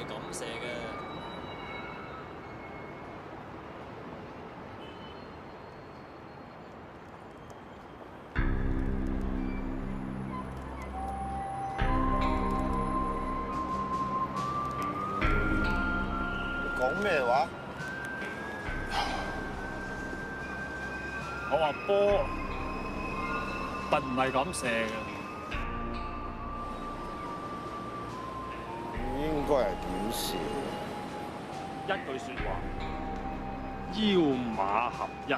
咁射嘅。講咩話？我話波並唔係咁射嘅。應該係點射？一句説話，腰馬合一。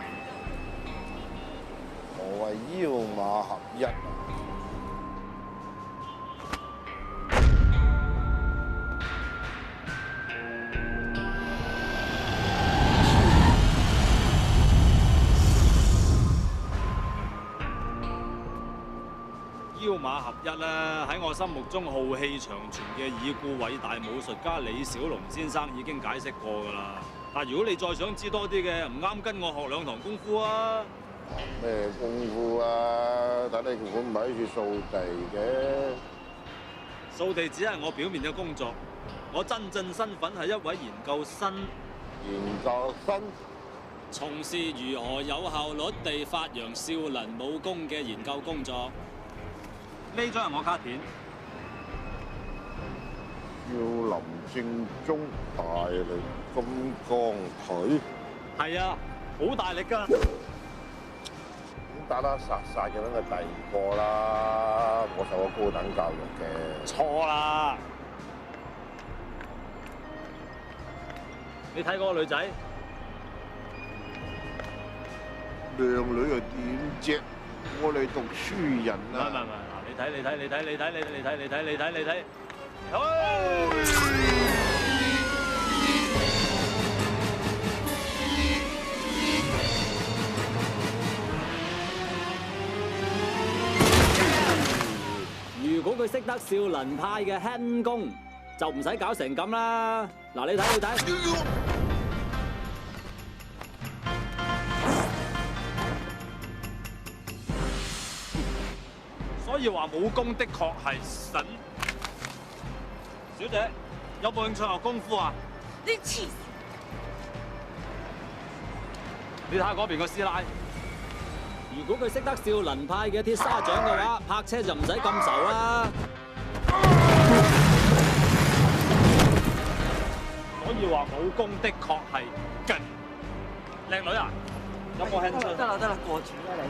何謂腰馬合一啊？腰馬合一咧，喺我心目中浩氣長存嘅已故偉大武術家李小龍先生已經解釋過㗎啦。但如果你再想知多啲嘅，唔啱跟我學兩堂功夫啊！咩功夫啊？睇你會唔係喺處掃地嘅？掃地只係我表面嘅工作，我真正身份係一位研究生。研究生從事如何有效率地發揚少林武功嘅研究工作。呢張係我卡片。少林正宗大力金剛腿，係啊，好大力㗎。咁打打殺殺嘅，梗係第二個啦。我受過高等教育嘅。錯啦！你睇嗰個女仔，靚女又點啫？我哋讀書人唔係啊！你睇，如果佢識得少林派嘅輕功，就唔使搞成咁啦。嗱，你睇。所以話武功的確係神。小姐，有冇興趣學功夫啊？你黐線！你睇下嗰邊個師奶。如果佢識得少林派嘅鐵砂掌嘅話，泊車就唔使咁愁啦。所以話武功的確係勁。靚女啊，有冇興趣？得啦，過住啦你。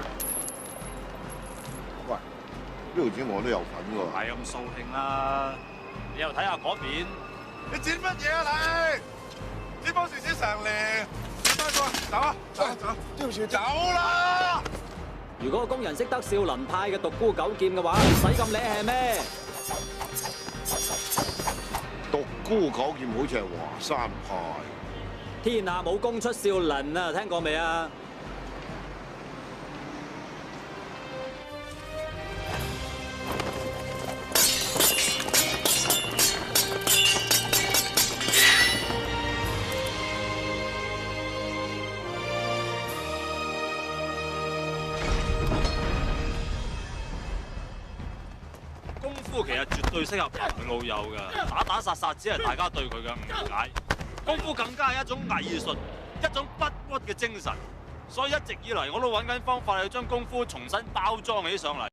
喂，呢條錢我都有份喎。係咁掃興啦！你又睇下嗰邊。你剪乜嘢啊你？呢幫樹剪成年，快過走啊！走！對唔住，走啦！如果個工人識得少林派嘅獨孤九劍嘅話，唔使咁理係咩？獨孤九劍好似係華山派。天下武功出少林啊，聽過未啊？功夫其實絕對適合男女老幼㗎，打打殺殺只係大家對佢嘅誤解。功夫更加係一種藝術，一種不屈嘅精神。所以一直以嚟我都揾緊方法去將功夫重新包裝起上嚟。